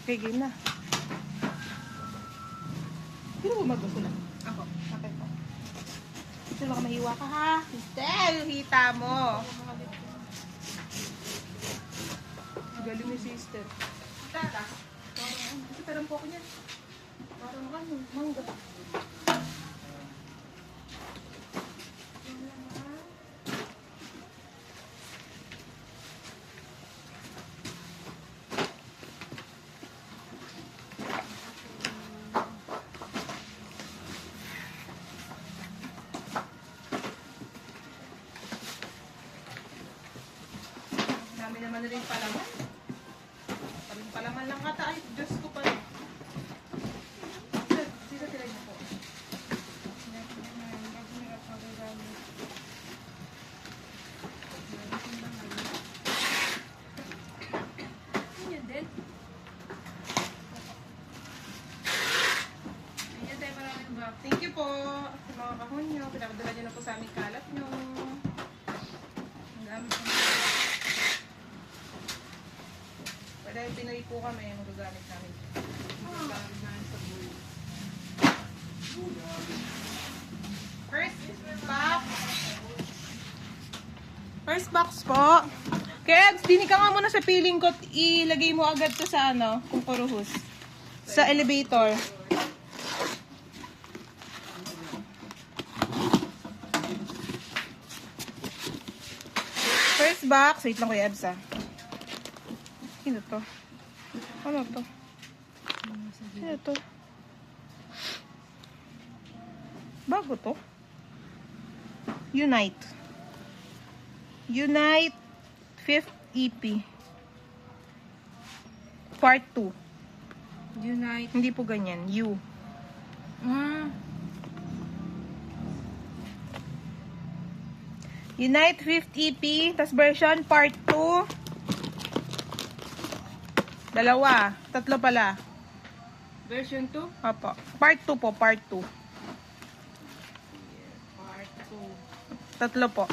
Okay, game na. Sino ba maggusto na? Ako. Okay po. Sino baka mahiwa ka ha? Sister, hita mo. Galing ni sister. Tata. Parang po ako niyan. Parang ano, mangga. Dami naman na rin palaman. Parang palaman lang kata. Ay, Diyos ko pa. Sino tira niyo po? Yun din. Ayan tayo maraming ba? Thank you po sa mga kahon nyo. Pinakadala nyo na po sa aming kalat nyo. Ang dami po. Dahil Pinoy po kami, magagamit namin. Maraming na sa buhay. First box po. Kebs, dini ka nga muna sa piling ko. Ilagay mo agad to sa ano, kung kuruhus. Sa elevator. First box. Wait lang ko, Ebs, ah. Sino to? Ano to? Sino to? Bago to? Unite. Unite 5th EP. Part 2. Unite. Hindi po ganyan. U. Unite 5th EP. Tas version part 2. Dalawa. Tatlo pala. Version 2? Opo. Part 2 po. Part 2. Part 2. Tatlo po.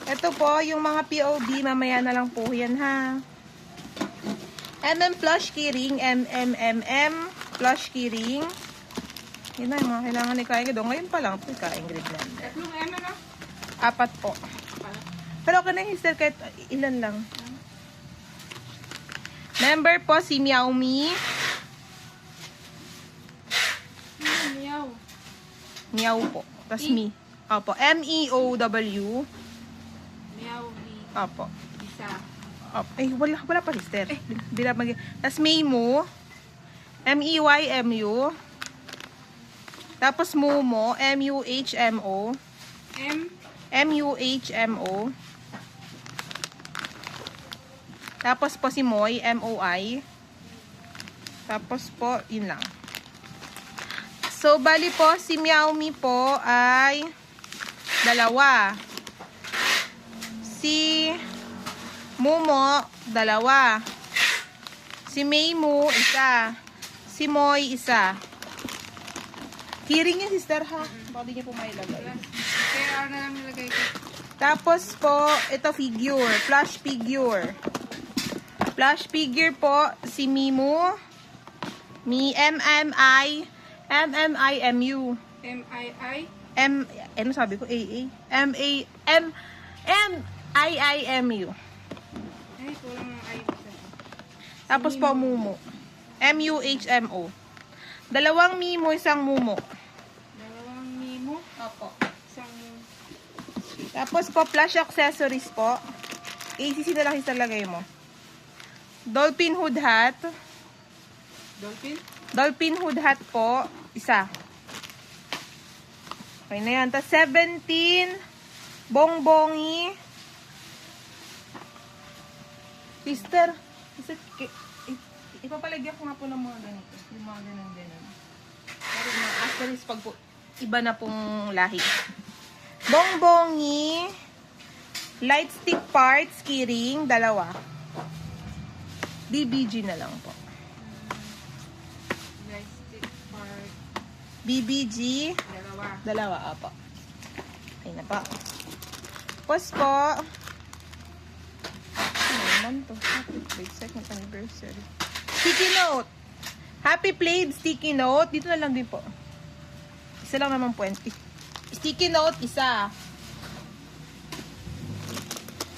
Ito po, yung mga POD, mamaya na lang po yan ha. Plush keyring, plush keyring. Yun na yung mga kailangan ni Kain. Ngayon pa lang po, Kain grade na. Tatlong M ano? 4 po. Pero okay na yung sister, kahit ilan lang. Member po si Meowmi. Meow. Meow po. Tapos me. Opo. MEOW. Meow. Opo. Isa. Opo. Eh, wala pa sister. Tapos Maymo. MEYMU. Tapos Momo. MUHMO. MUHMO. Tapos po si Moy, MOI. Tapos po, yun lang. So, bali po, si Meowmi po ay 2. Si Momo, 2. Si Maymu, 1. Si Moy, 1. Hearing yun, sister, ha? Baka di niya po mailagay. Kaya na lang nilagay ko. Tapos po, ito figure. Flash figure. Flash figure po, si Mimu. MMIMU. MII. Ano sabi ko? AA? MIIMU. Ay, kulang ng I. Tapos po, Mumu. MUHMO. 2 Mimu, 1 Mumu. Dalawang Mimo. Opo. Isang Tapos po, flash accessories po. ACC na lang isalagay mo. Dolphin hood hat. Dolphin. Dolphin hood hat po, 1. Okay na yan. Tapos 17 bongbongi. Sister, ipapalagyan ko nga po ng mga ganito. Yung mga ganun-ganun. Pero mga asterisk pag po, iba na pong lahi. Bongbongi. Light stick parts, keyring, 2. BBG na lang po. Joystick part. BBG, Dalawa. 2, apo. Okay na po. Tapos po, naman to. Happy Plate, second anniversary. Sticky note. Happy Plate, sticky note. Dito na lang din po. Isa lang naman 20. Sticky note, isa.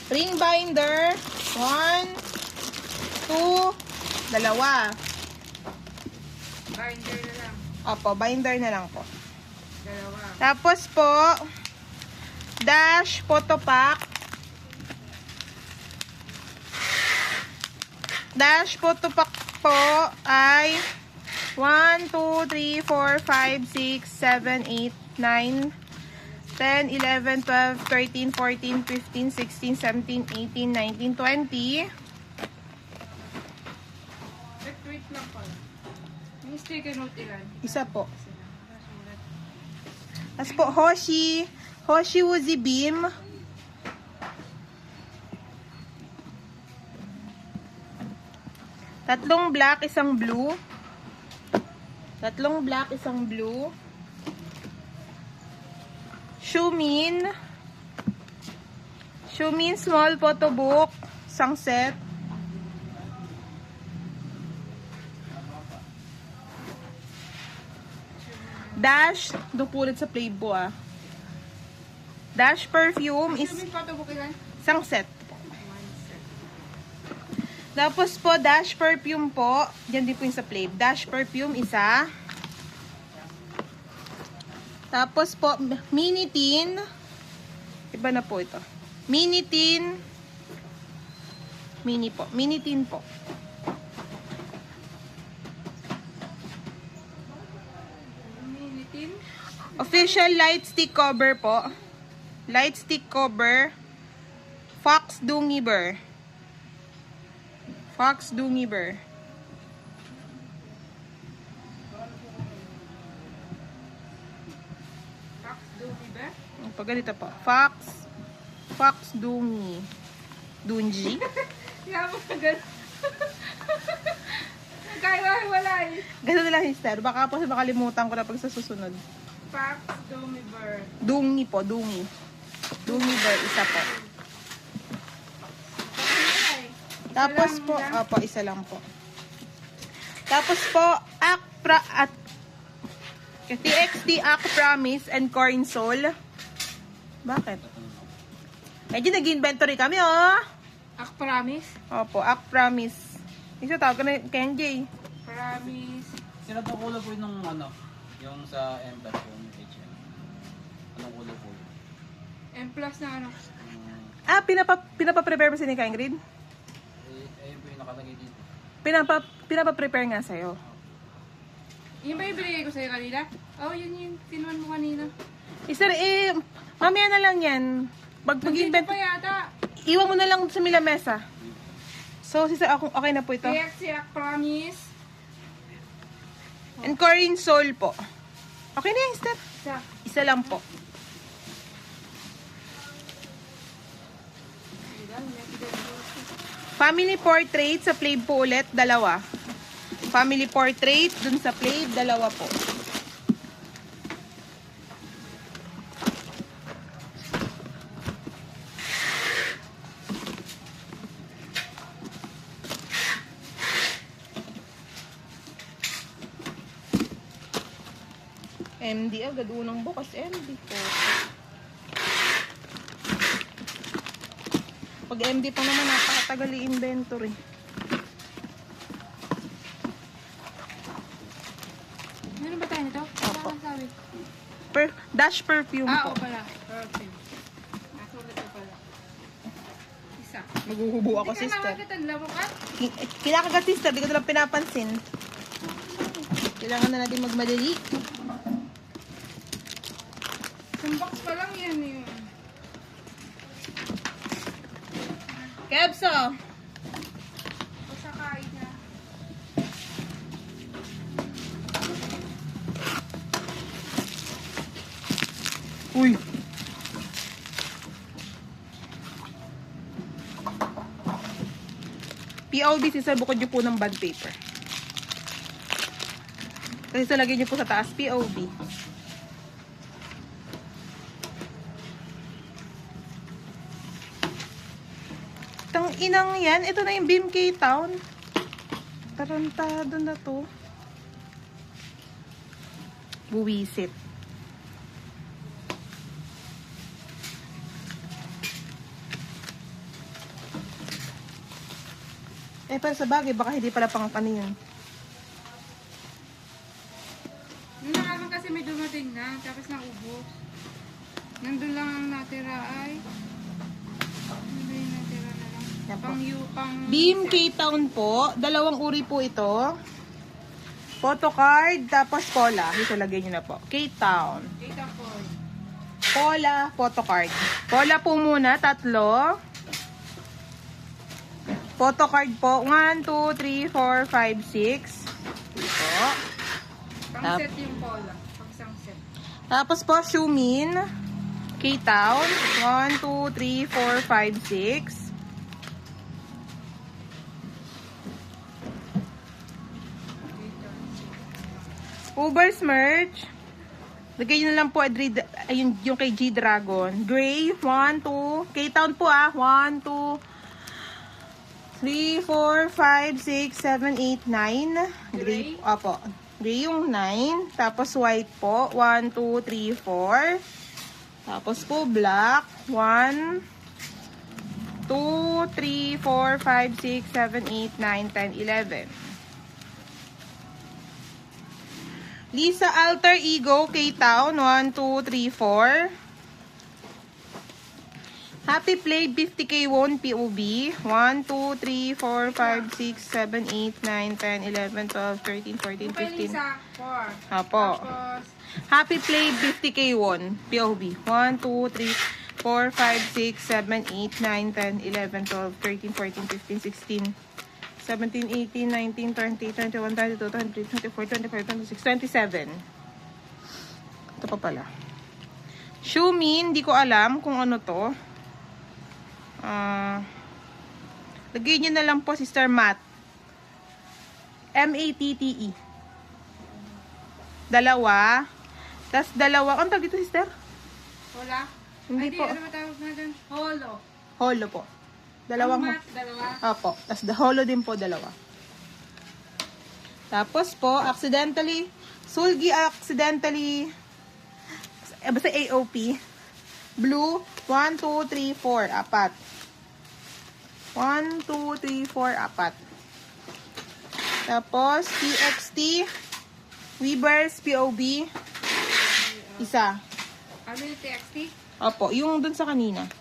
Ring binder. 1, 2, dalawa. Binder na lang. Opo, binder na lang po. Dalawa. Tapos po, dash photo pack. Dash photo pack po ay 1, 2, 3, 4, 5, 6, 7, 8, 9, 10, 11, 12, 13, 14, 15, 16, 17, 18, 19, 20. Wait lang pala. Yung sticker note ilan? Isa po. Isa lang. Nasulat. Tapos po, Hoshi Woozy Beam. Tatlong black, isang blue. Tatlong black, isang blue. Shumin small photo book, isang set. Dash, dupulit sa Playbo ah. Dash perfume is Yung photobook ilan? isang set. One set. Tapos po, dash perfume po. Yan din po yung sa Playb. Dash perfume, isa. Tapos po, mini tin. Iba na po ito. Mini tin. Mini po. Mini tin po. Minitin. Official light stick cover po. Light stick cover. Fox Dungy Bear. Fox Dungy Bear. Fox Doobie ba? Pag ganito po. Fox Dungy. Dungy. Kaya mo na gano'n. Nagkaiwa-hiwalay. Ganun na lang, sister. Baka po makalimutan ko na pag sa susunod. Fox Doobie Bird. Dungy po, dungy. Dungy Bear, isa po. Tapos po, opo, isa lang po. Tapos po, TXT Act Promise and Corn Soul. Bakit? Medyo nag-inventory kami, oh. Ak promise? Opo, Act Promise. Isa tawag ka na kay NJ. Promise. Sino to kulay po nung ano? Yung sa M plus yung HM. Anong kulay po? M plus na ano? Pinapa-prepare mo si ni Ingrid? Ayun po yung nakalagay dito. Pinapa-prepare nga sa'yo. Yun ba yung binigay ko sa'yo kanina? Oh, yun yung tinuan mo kanina. Sister, mamaya na lang yan. Nandito Mag-invent, pa yata. iwan mo na lang sa Milamesa. So, sister, okay na po ito. TXT Ak promise. And Corin Soul po. Okay na yan, sister. Isa. Isa lang po. Family portrait sa Playb po ulit, dalawa. Family portrait dun sa Playb, dalawa po. MD, agad unang bukas MD po. Pag MD pa naman, napakatagal i-inventory. Meron ba tayo nito? Opo. Ano sabi? Dash perfume Ah, po. oo pala. Perfect. Nasulat ko pala. Isa. Maghuhubo ako, Hindi ka sister. naman katadla mo ka? Kinakagat, sister. Di ko na lang pinapansin. Kailangan na natin magmadali. Isang box pa lang yan yun. Kebso! O sa kain niya. Uy! POB, sister, bukod niyo po ng bond paper. Kasi sa lagay niyo po sa taas, POB. Tang inang yan. Ito na yung BMK Town. Tarantado na to. Buwisit. Pero sa bagay, baka hindi pala pang ano yun. Nung nakaraan kasi may dumating na, tapos naubos. Nandun lang ang natira ay. Nandun yung natira na lang. Yan po. Pang BMK Town po. Dalawang uri po ito. Photocard, tapos Pola. Ito, lagay nyo na po. K-Town. Data point. Pola, photocard. Pola po muna, 3. Photocard po, 1, 2, 3, 4, 5, 6. Ito. Pang set yung pola. Pang isang set. Tapos po, Shumin. K-Town. 1, 2, 3, 4, 5, 6. Uber's merch. Lagay nyo na lang po ayun, yung kay G-Dragon. Gray, 1, 2. K-Town po 1, 2, 3, 4, 5, 6, 7, 8, 9. Gray, opo. Gray yung 9. Tapos white po. 1, 2, 3, 4. Tapos po black. 1, 2, 3, 4, 5, 6, 7, 8, 9, 10, 11. Lisa Alter Ego, K-Town. 1, 2, 3, 4. Happy Play 50K won POB. 1, 2, 3, 4, 5, 6, 7, 8, 9, 10, 11, 12, 13, 14, 15. Lisa, 4. Apo. Tapos, Happy Play 50K won POB. 1, 2, 3, 4, 5, 6, 7, 8, 9, 10, 11, 12, 13, 14, 15, 16, 17, 18, 19, 20, 21, 22, 23, 24, 25, 26, 27. Ito pa pala. Shumin, di ko alam kung ano to. Lagay nyo na lang po, Sister Matt. M-A-T-T-E. Dalawa. Tapos dalawa. Ano tawag dito, Sister? Wala? Hindi Ay, po. ano matawag na dun? Holo. Holo po. Dalawang Ang mat, dalawa. Opo. Tapos holo din po, dalawa. Tapos po, accidentally, Sulgi accidentally, basta AOP. Blue, 1, 2, 3, 4, 4. 1, 2, 3, 4, 4. Tapos, TXT, Weavers, POB, isa. Ano yung TXT? Opo, yung dun sa kanina. Isa.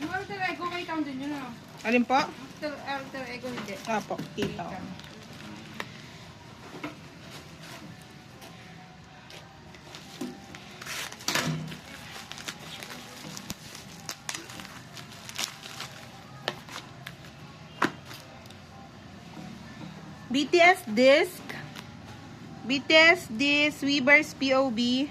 Yung alter ego kay Town din yun, ano? Alin po? Alter ego hindi. Opo, kita. BTS disc. BTS disc, Weavers POB.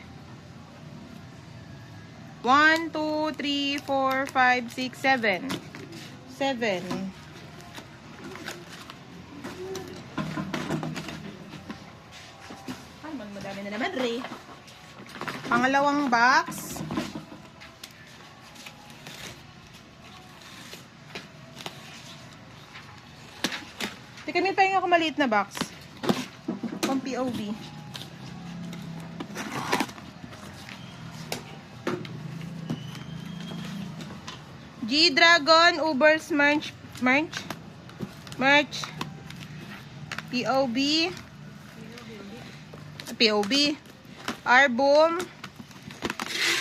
1, 2, 3, 4, 5, 6, 7. 7. Ay, madami na naman, Ray. Pangalawang box. Teka, may pahinga ako maliit na box. Pang POB. G-Dragon, Uber's merch. POB. POB. Arbum.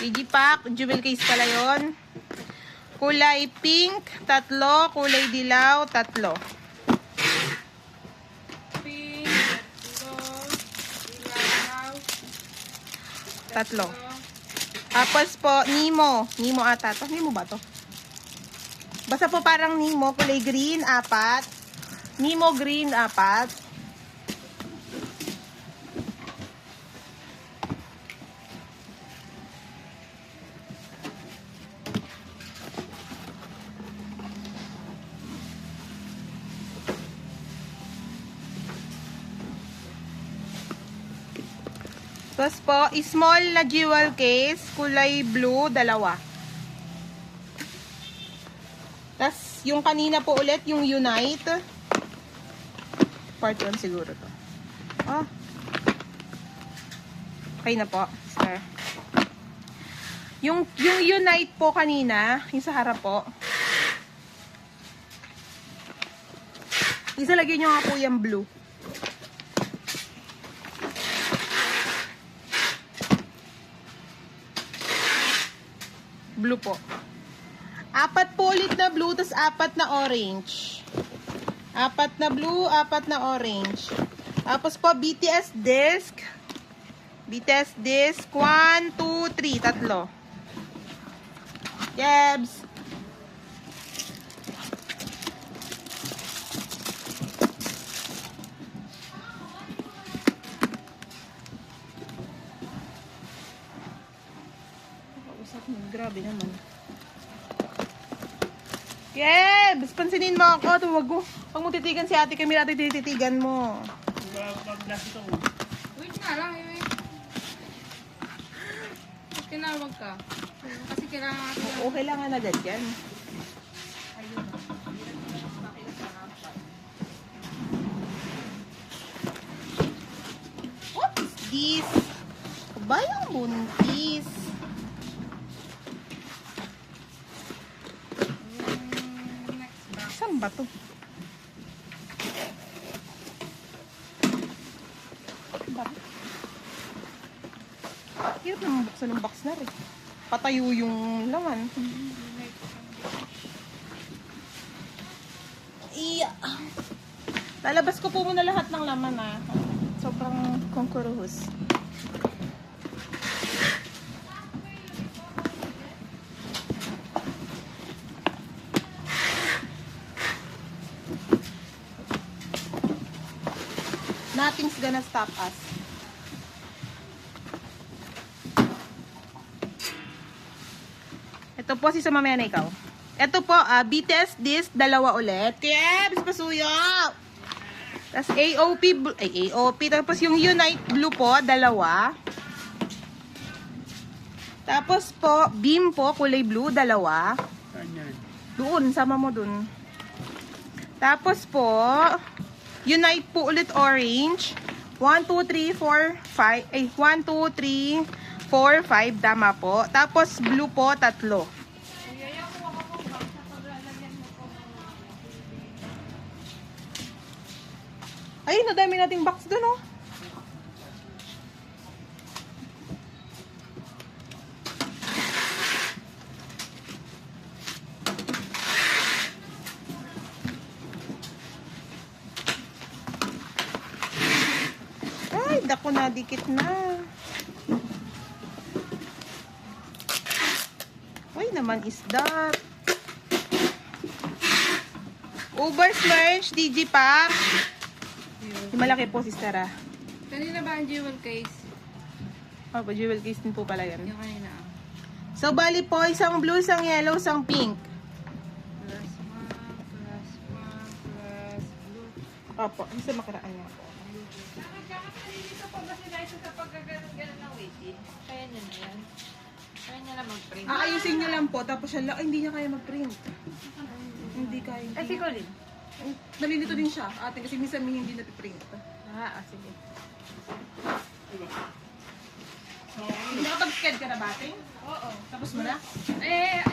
Digipack. Jewel case pala yun. Kulay pink, 3. Kulay dilaw, 3. Pink, ilaw, 3. Tapos po, Nemo. Nemo ata to. Nemo ba to? Basta po parang Nemo. Kulay green, 4. Nemo green, 4. Tapos po, small na jewel case, kulay blue, dalawa. Tapos, yung kanina po ulit, yung Unite. Part 1 siguro to. Oh. Okay na po, sir. Yung Unite po kanina, yung sa harap po. Isa lagyan nyo nga po yung blue. Blue po. 4 po ulit na blue, tas 4 na orange. 4 na blue, 4 na orange. Tapos po, BTS disc. BTS disc. 1, 2, 3. Tatlo. Jebs. Grabe naman. Yebs! Pansinin mo ako. Tuwag mo. Pag mo titigan si ate, kami natin tititigan mo. Wait nga lang, eh. Ba't tinawag ka? Kasi kailangan natin. Oo, kailangan agad yan. What is this? Bayang buntis. Next box. Saan ba to? Bakit? Hirap naman buksan ng box na rin. Patayo yung laman. Iya. Lalabas ko po muna lahat ng laman ah. Sobrang konkuruhos. Nothing's gonna stop us. Ito po si mamaya na ikaw. Ito po, BTS disc, dalawa ulit. Kebs, pasuyo! Tapos AOP, AOP. Tapos yung Unite Blue po, dalawa. Tapos po, Beam po, kulay blue, dalawa. Doon, sama mo doon. Tapos po, Unite po ulit orange. 1, 2, 3, 4, 5. 1, 2, 3, 4, 5. Tama po. Tapos blue po, 3. Ay, nadami nating box doon, oh. Ay, dako na, dikit na. Uy, naman is that? Uber Smerch, Digipack. Yung malaki po, sister, ah. Kanina ba ang jewel case? Oh, jewel case din po pala yan. Yung kanina. So, bali po, isang blue, isang yellow, isang pink. Plus 1, plus 1, plus blue. Opo, isa makaraan niya po. Dito pa ba sila isa sa pagkaganon-ganon ng waiting? Kaya niya na yan. Kaya niya na mag-print. Aayusin niyo lang po, tapos siya lang, ay, hindi niya kaya mag-print. Hindi kaya. Ay, si Colin. Nalilito din siya, ate, kasi minsan may hindi napiprint. Sige. Nakapag-sked ka na ba, ate? Oo. Tapos mo na?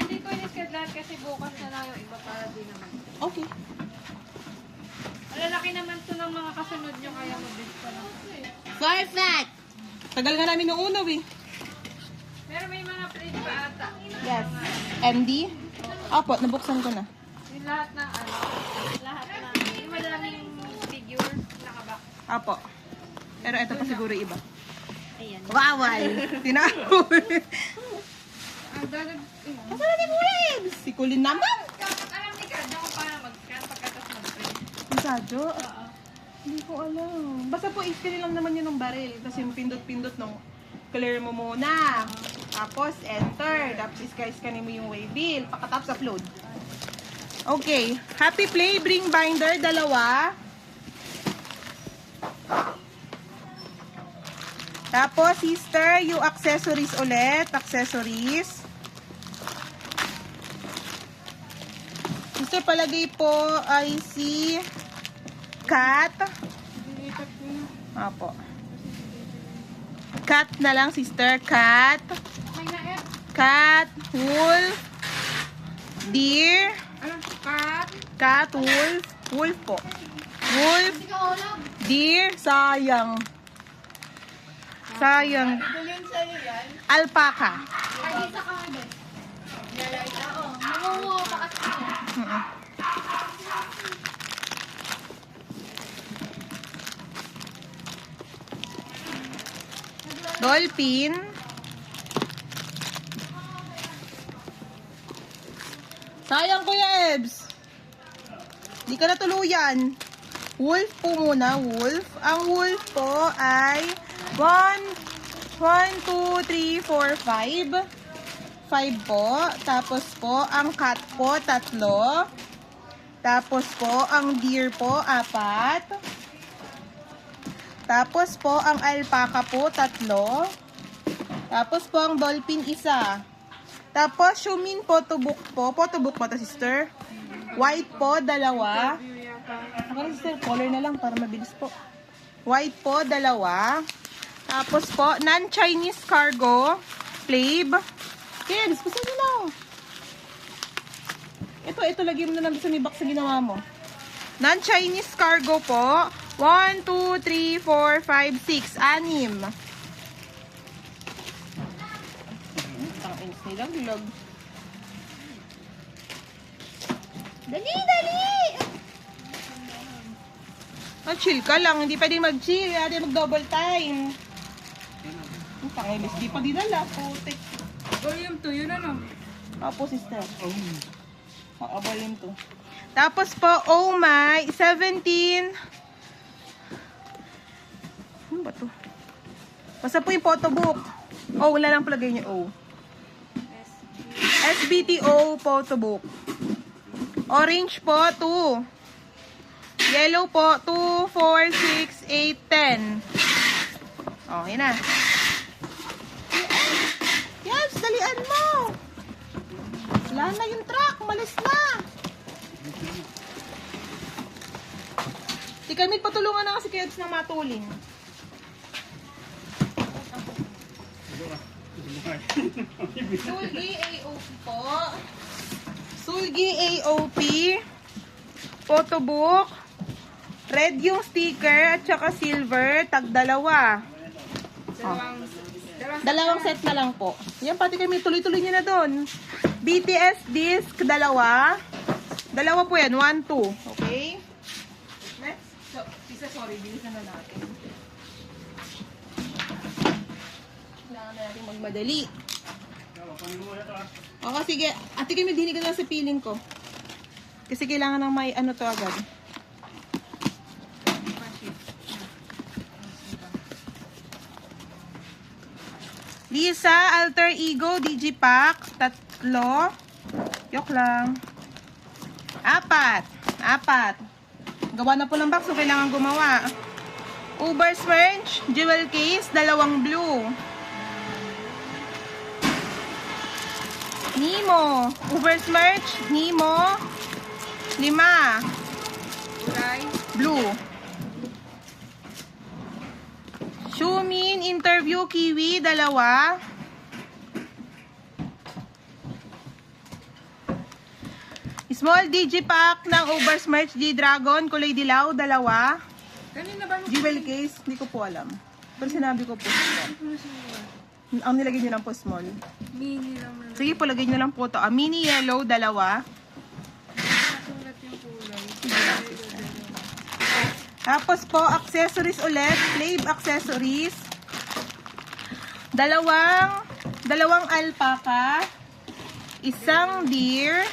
Hindi ko in-sked lahat kasi bukas na lang yung iba para din naman. Okay. Malalaki naman to ng mga kasunod nyo kaya mabilis pa lang. Perfect! Tagal nga namin nung uno, eh. Pero may mga print pa ata. Yes. MD? Opo, nabuksan ko na. Yung lahat ng lahat ng, yung madaming figures nakabox. Opo. Pero ito pa siguro iba. Ayan. Waway! Tinawag! Ang dalag, Asa na ni Kulin? Si Kulin naman! alam ni Kad kung paano mag-scan pagkatas mag-print. Masadyo? Hindi ko alam. Basta po, i-scan lang naman yun ng baril. Tapos yung pindot-pindot nung clear mo muna. Tapos, enter. Tapos, iska-scanin mo yung waybill. Pagkatapos, upload. Okay. Happy Play, bring binder, dalawa. Tapos, sister, yung accessories ulit. Accessories. Sister, palagay po ay si cat. Dilipat ko na. Apo. Cat na lang, sister. Cat. May na-F. Cat. Wolf. Deer. Ano? Cat. Cat. Wolf. Wolf po. Wolf. Deer. Sayang. Sayang. Dalhin sa'yo yan. Alpaca. Ay, isa ka ba? Oo. Nangunguha pa kasi. Mm-mm. Dolphin. Sayang, Kuya Ebs. Di ka na tuluyan. Wolf po muna, wolf. Ang wolf po ay 1, 2, 3, 4, 5. 5 po. Tapos po, ang cat po, 3. Tapos po, ang deer po, 4. Tapos po, ang alpaca po, 3. Tapos po, ang dolphin, 1. Tapos, shumin photobok po. Photobok ba ito, sister? White po, 2. View yata. Ako, sister, color na lang para mabilis po. White po, 2. Tapos po, non-Chinese cargo, flave. Kids, gusto nyo na. Ito, lagyan mo na lang sa may box na ginawa mo. Non-Chinese cargo po. 1, 2, 3, 4, 5, 6. 6. Tangins nila, vlog. Dali, dali! Chill ka lang. Hindi pwede mag-chill. Hindi mag-double time. Ang tangilis. Di pa dinala. Putik. Volume 2, yun ano? Opo, sister. Volume 2. Tapos po, oh my, 17. Ano ba to? Basta po yung photobook. Oh, wala lang palagay niyo, oh. SBTO photobook. Orange po, 2. Yellow po, 2, 4, 6, 8, 10. Oh, yun na. Yes, dalian mo. Wala na yung truck. Malis na. Si Camille, patulungan na kasi Kebs na matuling. Sulgi AOP po. Sulgi AOP. Photobook. Red yung sticker at saka silver. Tag-2. Dalawang set na lang po. Yan, pati kami tuloy-tuloy nyo na doon. BTS disc, 2. Dalawa po yan, 1, 2. Okay? Next. So, isa, sorry, bilisan na natin. Kailangan na natin magmadali. Okay, sige. Ate kami, dinig ka na sa piling ko. Kasi kailangan ng may ano to agad. Lisa, Alter Ego, Digipack, 3. Yok lang. 4. Gawa na po ng box, so kailangan gumawa. Uber Swerge, jewel case, 2 blue. Nemo, Uber Swerge, Nemo, 5. Kulay. Blue. Shumin, interview, kiwi, 2. Small digipack ng Oversmerch G-Dragon, kulay dilaw, 2. Kanina ba? Jewel case, hindi ko po alam. Pero sinabi ko po small. Ang nilagay nyo lang po small. Mini lang na. Sige po, lagay nyo lang po ito. Mini yellow, 2. Nasulat yung kulay. Tapos po, accessories ulit. Flave accessories. Dalawang alpaca. Isang deer.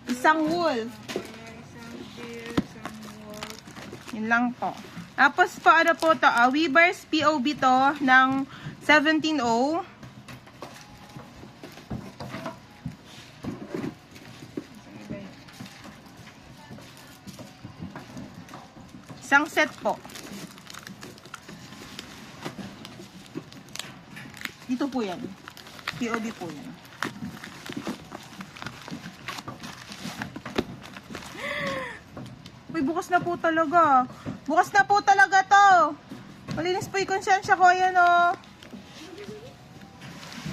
Isang wolf. Isang deer, isang wolf. Yun lang po. Tapos po, ano po ito? Weavers POB to ng 17O. Isang set po. Dito po yan. POB po yan. Uy, bukas na po talaga. Bukas na po talaga to. Malinis po yung konsensya ko. Ayan o.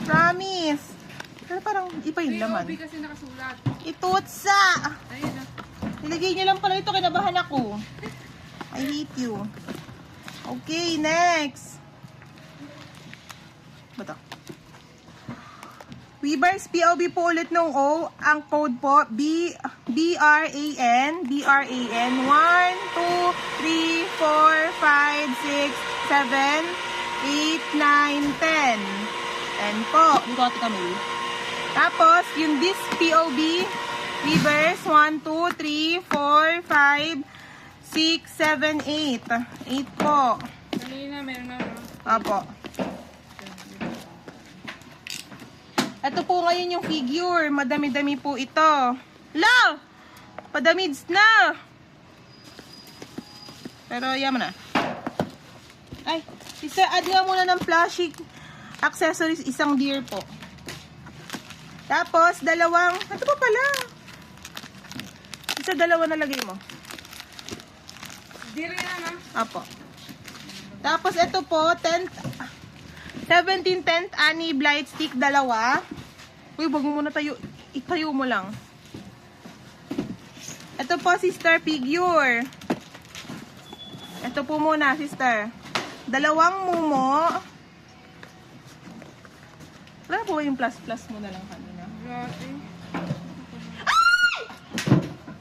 Promise. Pero parang iba yung laman. POB kasi nakasulat. Itutsa. Ayun na. Nilagay niyo lang pala ito. Kinabahan ako. I hate you. Okay, next. Bato. Weavers, POB po ulit nung O. Ang code po, BRAN. 1, 2, 3, 4, 5, 6, 7, 8, 9, 10. 10 po. Dito ati kami. Tapos, yung this POB, Weavers, 1, 2, 3, 4, 5, 6, 7, 8. 8 po. Kanina, meron na. Apo. Ito po ngayon yung figure. Madami-dami po ito. La! Padamids na! Pero yaman na. Ay, sister, add nga muna ng plastic accessories, isang deer po. Tapos, dalawang, ito pa pala. Isa, dalawa na lagay mo. Dire na, Apo. Tapos, ito po, 17 10th Annie Blight Stick, dalawa. Uy, wag mo muna tayo. Itayo mo lang. Ito po, sister, figure. Ito po muna, sister. Dalawang mumo. Wala po ba yung plus-plus mo na lang kanina? Grabe. Ay!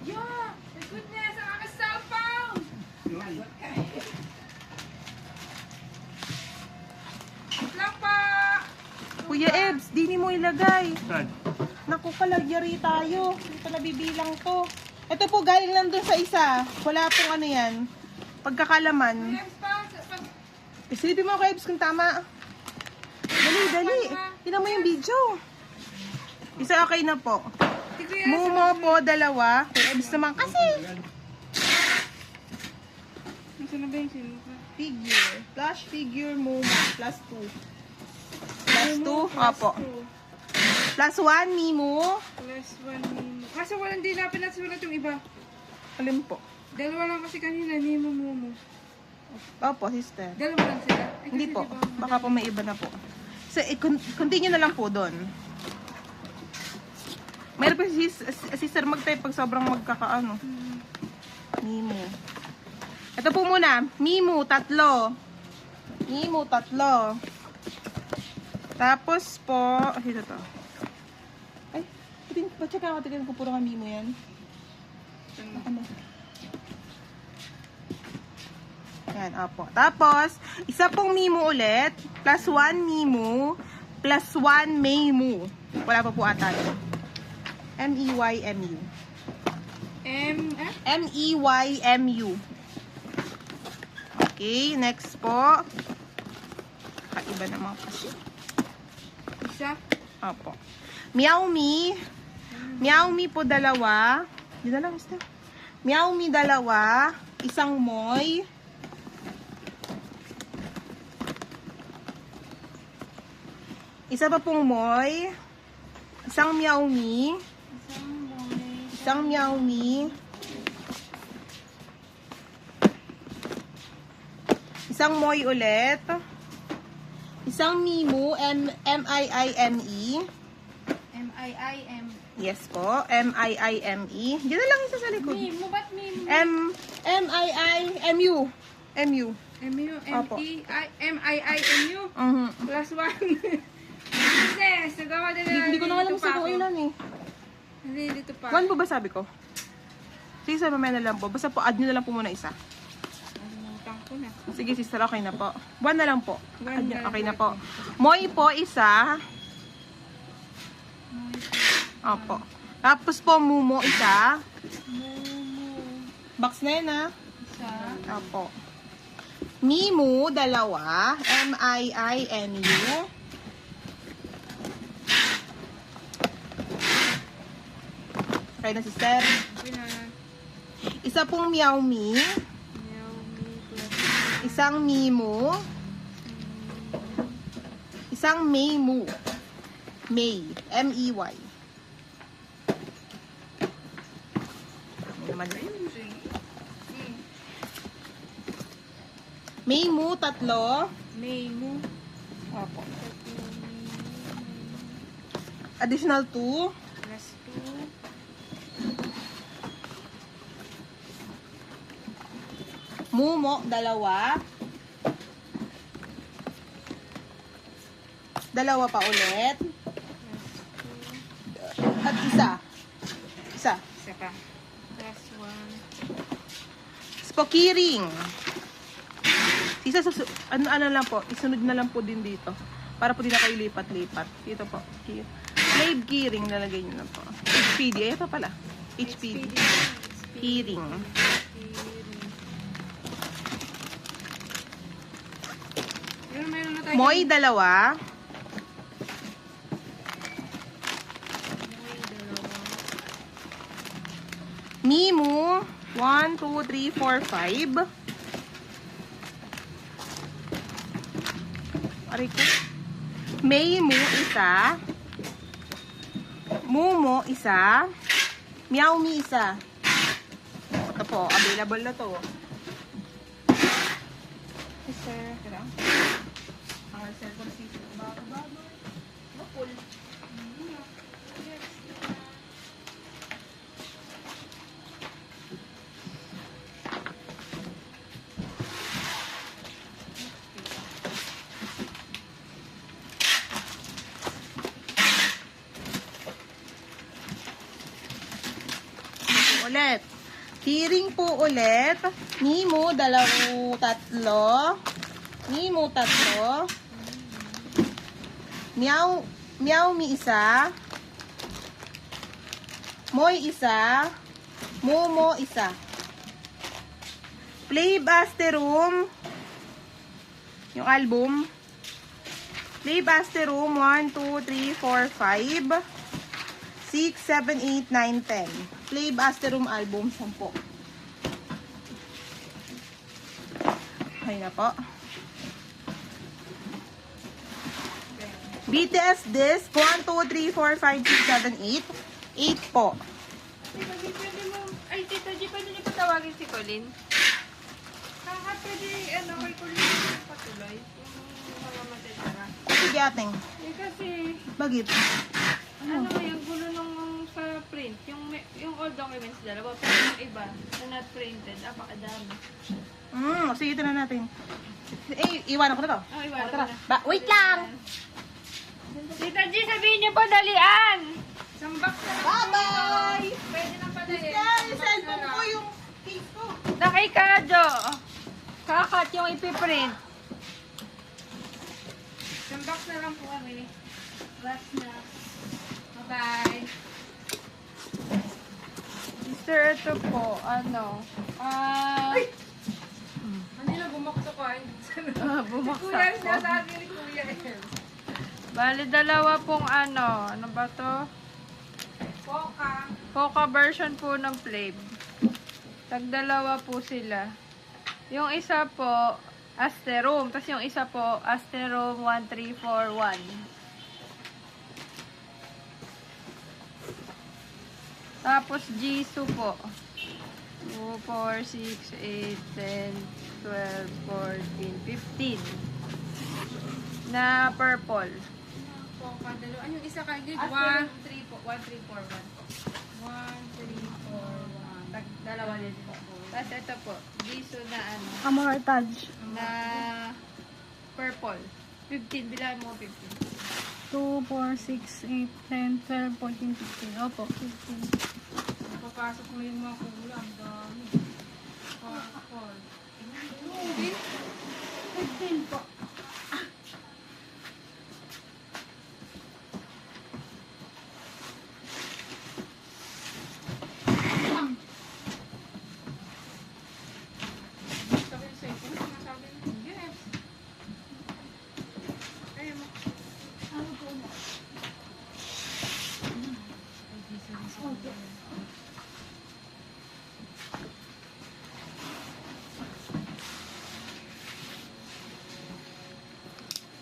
Yeah! My goodness! Ang aking cellphone! Lang pa! Kuya Ebs, dini mo ilagay. Naku, kalagyari tayo. Hindi pa nabibilang to. Ito po, galing lang dun sa isa. Wala pong ano yan. Pagkakalaman. Yes pa! Isilipin mo kay Ebs kung tama. Dali, dali. Tingnan mo yung video. Isa okay na po. Mumo po, dalawa. Kay Ebs naman kasi. Nasaan na ba yung sinuka? Figure. Flash figure Mumo. Plus 2. Plus 2? Opo. Plus 1 Mimo. Plus 1 Mimo. Kaso walang di na pinasulat yung iba. Alin po? Dalawa lang kasi kanina, Mimo, Momo. Opo, sister. Dalawa lang sila. Ay, Hindi kasi po. diba, Baka po may iba na po. So, continue na lang po doon. Meron po si sister mag-type pag sobrang magkakaano. Mimo. Ito po muna. Mimo, 3. Mimo, 3. Tapos po, ito to. Ay, check ako. Tignan ko puro nga Mimo yan. Ano? Yan, opo. Tapos, isa pong Mimo ulit. Plus 1 Mimo. Plus 1 Memo. Wala pa po ata yun. M-E-Y-M-U. M-E-Y-M-U. Okay, next po. Kakaiba naman kasi. Isa. Opo. Meow Me. Meow Me po, dalawa. Yun na lang, sister. Meow Me, dalawa. Isang Moy. Isa pa pong Moy. Isang Meow Me. Isang Meow Me. Isang Moy ulit. Isang Mimo, M-I-I-M-E. M-I-I-M. Yes po, M-I-I-M-E. Diyan na lang isa sa likod. Mimo, ba't Mimo? M-I-I-M-U. M-U. Opo. M-U-M-E-I-M-I-I-M-U. Plus 1. Sis, nagawa din na. Hindi ko na alam sa kung ilan eh. Hindi, dito pa. 1 po ba sabi ko? Sige, sir, mamaya na lang po. Basta po, add nyo na lang po muna isa. Nalimutan ko na. Sige, sister, okay na po. 1 na lang po. One Add nyo, na okay na lang. po. Moy po, isa. Opo. Tapos po, Mumo, isa. Momo. Box na yun, ha? Isa. Opo. Mimu, dalawa. M-I-I-M-U. Okay na, sister. Okay na. Isa pong Meow Me. Meow Me plus Isang Mimu. Isang May Moo. May. M-E-Y. Ano naman yun? May Moo, 3. May mo. Opo. Additional 2. Plus 2. Mumo, 2. 2 pa ulit. At isa. Isa pa. Plus 1. Spokiring. Isa ano lang po, isunod na lang po din dito. Para po di na kayo lipat-lipat. Dito po. Slave keyring, lalagay nyo lang po. HPD, ito pala. HPD. Keyring. Meron na tayo. Moy, 2. May dalawa. Mimu, 1, 2, 3, 4, 5. Aray ko. Maymu, 1. Mumo, 1. Meowmi, 1. Ito po, available na to. Yes, sir. Kaya. Ang cellphone system. Bago-bago. Full. Ulit. Hearing po ulit. Nimo, 2, 3. Nimo, 3. Meowmi, 1. Moy, 1. Momo, 1. Play Basteroom. Yung album. Play Basteroom, 1, 2, 3, 4, 5. 6, 7, 8, 9, 10. Play Basteroom album, 10. Ay na po. BTS disc, 1, 2, 3, 4, 5, 6, 7, 8. 8 po. Tita G, pwede mo... Ay, Tita G, pwede niyo patawagin si Colin? Pwede, kay Colin patuloy. Yung mga matitira. Sige ating. Kasi, Bagit. yung gulo nung sa print, yung old documents dalawa, pero yung iba, na not printed, apakadami. Sige, ito na natin. Iwanan ko na to. Oh, iwanan Tara. ko na. Wait lang! Tita G, sabihin niyo po dalian! Sambak na lang. Bye-bye! Pwede na padali. Yung cellphone ko, yung case ko. Nakay Kadyo. Kakat yung ipiprint. Sambak na lang po kami. Last na. Bye-bye. Mister, ito po, Manila, bumakto ko. Bumakto Kuya, ko. Sinasabi ni Kuya. Bali, dalawa pong ano ba to? Poca version po ng Flame. Tagdalawa po sila. Yung isa po, Asteroom. Tapos yung isa po, Asteroom 1341. Tapos Jisoo po. 2, 4, 6, 8, 10, 12, 14, 15. Na purple. Ano yung isa kay Gig? Asteroom 1, 3, 1341. 1, 3, 4, 1. Dalawa din po. Tapos ito po, Jisoo na Amortage. na purple. 15, bilang mo 15. 2, 4, 6, 8, 10, 12, 14, 15. Opo, 15. Papasok mo yung mga kulang. Ang dami. 15 po. Sabi sa ito, sinasabi mo, yes. Kaya mo.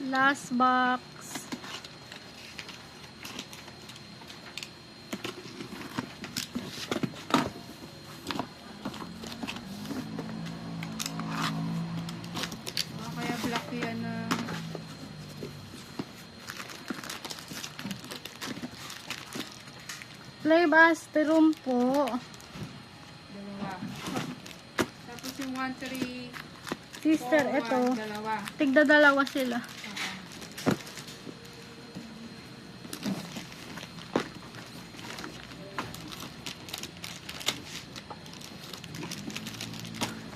Last box. Flav Asterum po. Dalawa. Tapos yung 1, 3, Sister, 4, ito. 1, dalawa. Tigda dalawa sila.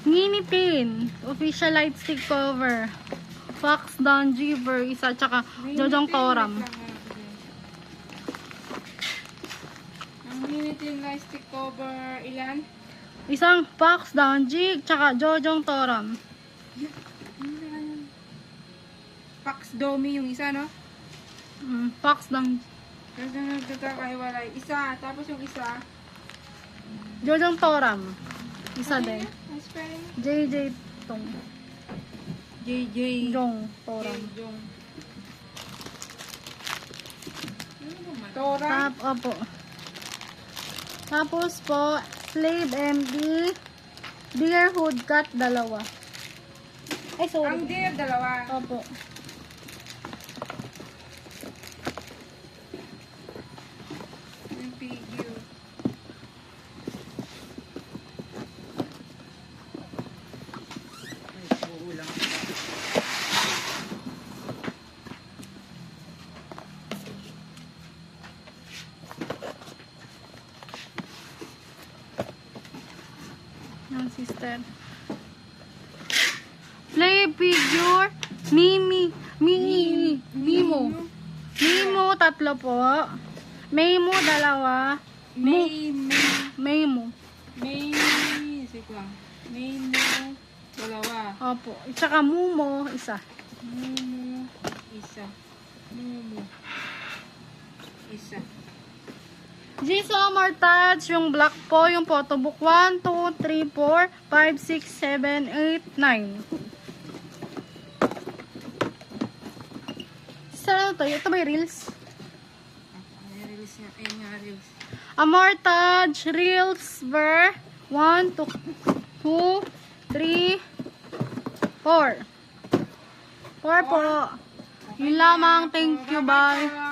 Nginitin. Official light stick cover. Fox Down Giver, isa, tsaka Jojong Toram. Ang minitin light stick cover, ilan? Isang Fox Down Jig, tsaka Jojong Toram. Pax Domi yung isa, no? Fox Down Tapos na nagkakaiwalay. Isa, tapos yung isa. Jojong Toram. Isa din. Ang spelling? JJ Tong. JJ. Jong Toram. Jong. Tora. Opo. Tapos po, Slave MD, Deer Hood Cut, dalawa. Ay, Ang sorry. deer, dalawa. Opo. Yung figure. Yung sister. Play figure, Mimo. Mimo, tatlo po. Memo, dalawa. Memo. Dalawa. Opo. Tsaka Mumo, isa. Mumu, isa. Mumu, isa. Jisoo Mortage, yung black po, yung photobook 1, 2, 3, 4, 5, 6, 7, 8, 9. Saan to? Ito ba yung reels? Ay, release niya. Ayun nga, release. Amortage, reels, ver, 1, 2, 3, 4. 4 po. Yun lamang. Thank you. Bye.